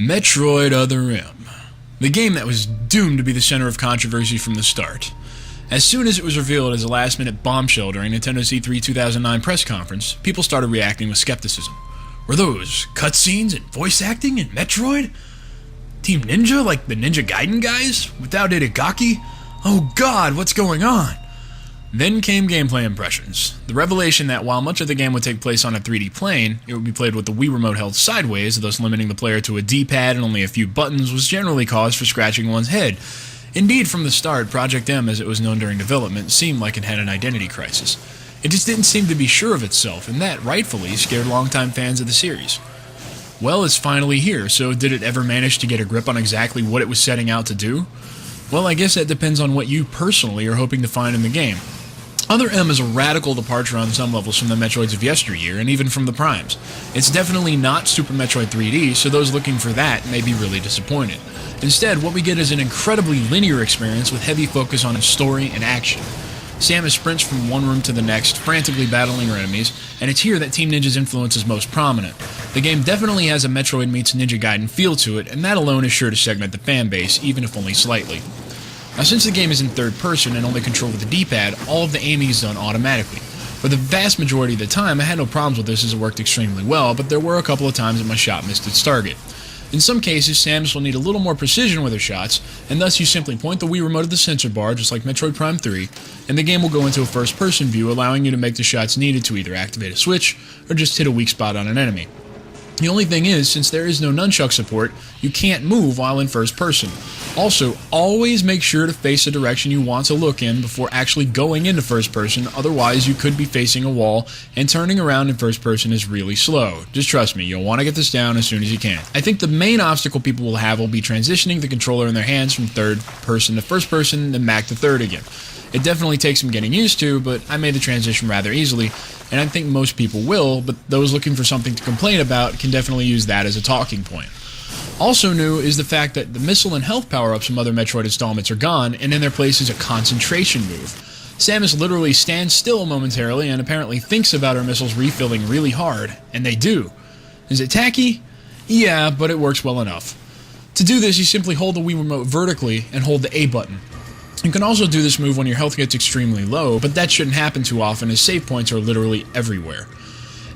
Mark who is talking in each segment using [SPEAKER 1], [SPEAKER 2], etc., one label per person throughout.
[SPEAKER 1] Metroid Other M, the game that was doomed to be the center of controversy from the start. As soon as it was revealed as a last-minute bombshell during Nintendo's E3 2009 press conference, people started reacting with skepticism. Were those cutscenes and voice acting in Metroid? Team Ninja, like the Ninja Gaiden guys? Without Itagaki? Oh god, what's going on? Then came gameplay impressions. The revelation that while much of the game would take place on a 3D plane, it would be played with the Wii Remote held sideways, thus limiting the player to a D-pad and only a few buttons, was generally cause for scratching one's head. Indeed, from the start, Project M, as it was known during development, seemed like it had an identity crisis. It just didn't seem to be sure of itself, and that, rightfully, scared longtime fans of the series. Well, it's finally here, so did it ever manage to get a grip on exactly what it was setting out to do? Well, I guess that depends on what you personally are hoping to find in the game. Other M is a radical departure on some levels from the Metroids of yesteryear, and even from the Primes. It's definitely not Super Metroid 3D, so those looking for that may be really disappointed. Instead, what we get is an incredibly linear experience with heavy focus on story and action. Samus sprints from one room to the next, frantically battling her enemies, and it's here that Team Ninja's influence is most prominent. The game definitely has a Metroid meets Ninja Gaiden feel to it, and that alone is sure to segment the fanbase, even if only slightly. Now, since the game is in third person and only controlled with the D-pad, all of the aiming is done automatically. For the vast majority of the time, I had no problems with this as it worked extremely well, but there were a couple of times that my shot missed its target. In some cases, Samus will need a little more precision with her shots, and thus you simply point the Wii Remote at the sensor bar, just like Metroid Prime 3, and the game will go into a first-person view, allowing you to make the shots needed to either activate a switch, or just hit a weak spot on an enemy. The only thing is, since there is no nunchuck support, you can't move while in first person. Also, always make sure to face the direction you want to look in before actually going into first person, otherwise you could be facing a wall, and turning around in first person is really slow. Just trust me, you'll want to get this down as soon as you can. I think the main obstacle people will have will be transitioning the controller in their hands from third person to first person, then back to third again. It definitely takes some getting used to, but I made the transition rather easily, and I think most people will, but those looking for something to complain about can definitely use that as a talking point. Also new is the fact that the missile and health power-ups from other Metroid installments are gone, and in their place is a concentration move. Samus literally stands still momentarily and apparently thinks about her missiles refilling really hard, and they do. Is it tacky? Yeah, but it works well enough. To do this, you simply hold the Wii Remote vertically and hold the A button. You can also do this move when your health gets extremely low, but that shouldn't happen too often as save points are literally everywhere.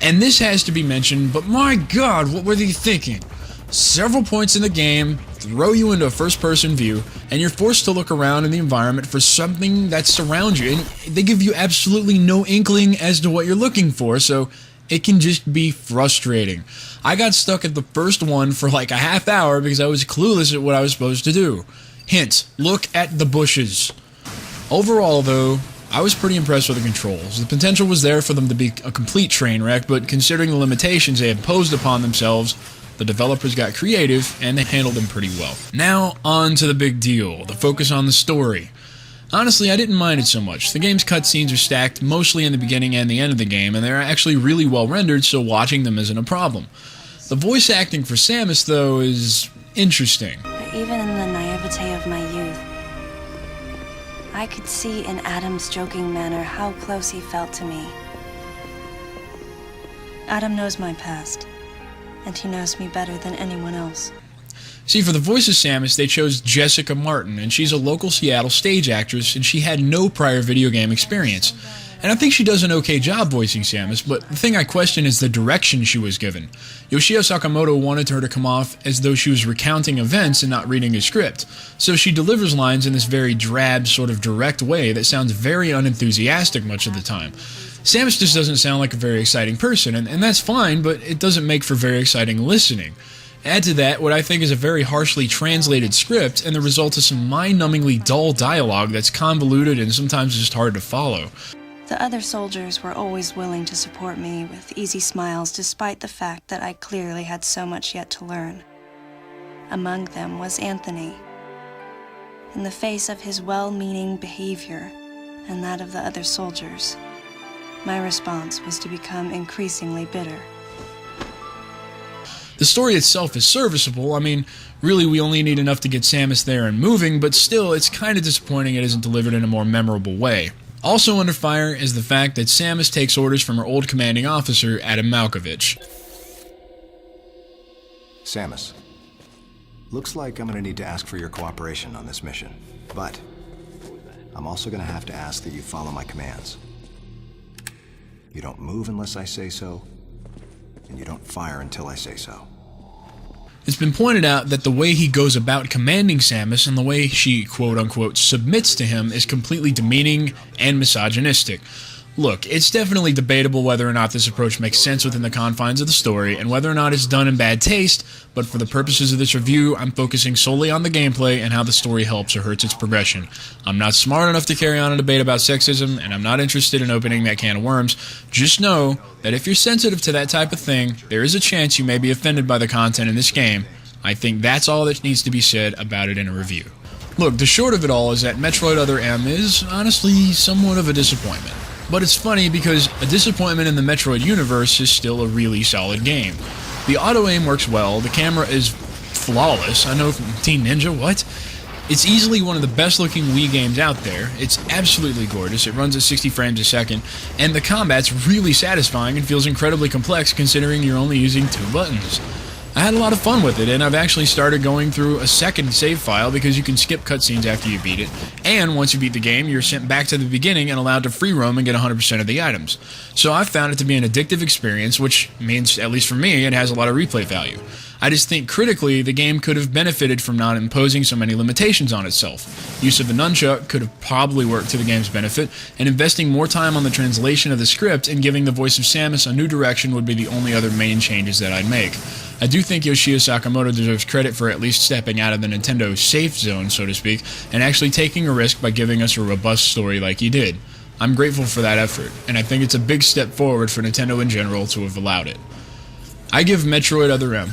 [SPEAKER 1] And this has to be mentioned, but my god, what were they thinking? Several points in the game throw you into a first-person view, and you're forced to look around in the environment for something that surrounds you, and they give you absolutely no inkling as to what you're looking for, so it can just be frustrating. I got stuck at the first one for like a half hour because I was clueless at what I was supposed to do. Hint, look at the bushes. Overall, though, I was pretty impressed with the controls. The potential was there for them to be a complete train wreck, but considering the limitations they imposed upon themselves, the developers got creative, and they handled them pretty well. Now, on to the big deal, the focus on the story. Honestly, I didn't mind it so much. The game's cutscenes are stacked mostly in the beginning and the end of the game, and they're actually really well rendered, so watching them isn't a problem. The voice acting for Samus, though, is interesting.
[SPEAKER 2] Even in the naivete of my youth, I could see in Adam's joking manner how close he felt to me. Adam knows my past, and he knows me better than anyone else.
[SPEAKER 1] See, for the voice of Samus, they chose Jessica Martin, and she's a local Seattle stage actress, and she had no prior video game experience. And I think she does an okay job voicing Samus, but the thing I question is the direction she was given. Yoshio Sakamoto wanted her to come off as though she was recounting events and not reading a script, so she delivers lines in this very drab, sort of direct way that sounds very unenthusiastic much of the time. Samus just doesn't sound like a very exciting person, and that's fine, but it doesn't make for very exciting listening. Add to that what I think is a very harshly translated script, and the result is some mind-numbingly dull dialogue that's convoluted and sometimes just hard to follow.
[SPEAKER 2] The other soldiers were always willing to support me with easy smiles despite the fact that I clearly had so much yet to learn. Among them was Anthony. In the face of his well-meaning behavior and that of the other soldiers, my response was to become increasingly bitter.
[SPEAKER 1] The story itself is serviceable. I mean, really we only need enough to get Samus there and moving, but still it's kind of disappointing it isn't delivered in a more memorable way. Also under fire is the fact that Samus takes orders from her old commanding officer, Adam Malkovich.
[SPEAKER 3] Samus, Looks like I'm gonna need to ask for your cooperation on this mission. But I'm also gonna have to ask that you follow my commands. You don't move unless I say so, and you don't fire until I say so.
[SPEAKER 1] It's been pointed out that the way he goes about commanding Samus and the way she quote-unquote submits to him is completely demeaning and misogynistic. Look, it's definitely debatable whether or not this approach makes sense within the confines of the story, and whether or not it's done in bad taste, but for the purposes of this review, I'm focusing solely on the gameplay and how the story helps or hurts its progression. I'm not smart enough to carry on a debate about sexism, and I'm not interested in opening that can of worms. Just know that if you're sensitive to that type of thing, there is a chance you may be offended by the content in this game. I think that's all that needs to be said about it in a review. Look, the short of it all is that Metroid Other M is, honestly, somewhat of a disappointment. But it's funny because a disappointment in the Metroid universe is still a really solid game. The auto-aim works well, the camera is flawless. I know from Teen Ninja, what? It's easily one of the best looking Wii games out there. It's absolutely gorgeous, it runs at 60 frames a second, and the combat's really satisfying and feels incredibly complex considering you're only using 2 buttons. I had a lot of fun with it, and I've actually started going through a second save file because you can skip cutscenes after you beat it, and once you beat the game, you're sent back to the beginning and allowed to free roam and get 100% of the items. So I've found it to be an addictive experience, which means, at least for me, it has a lot of replay value. I just think critically, the game could have benefited from not imposing so many limitations on itself. Use of the nunchuck could have probably worked to the game's benefit, and investing more time on the translation of the script and giving the voice of Samus a new direction would be the only other main changes that I'd make. I do think Yoshio Sakamoto deserves credit for at least stepping out of the Nintendo safe zone, so to speak, and actually taking a risk by giving us a robust story like he did. I'm grateful for that effort, and I think it's a big step forward for Nintendo in general to have allowed it. I give Metroid Other M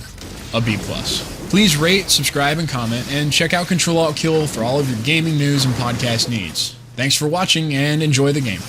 [SPEAKER 1] a B+. Please rate, subscribe, and comment, and check out Control-Alt-Kill for all of your gaming news and podcast needs. Thanks for watching, and enjoy the game.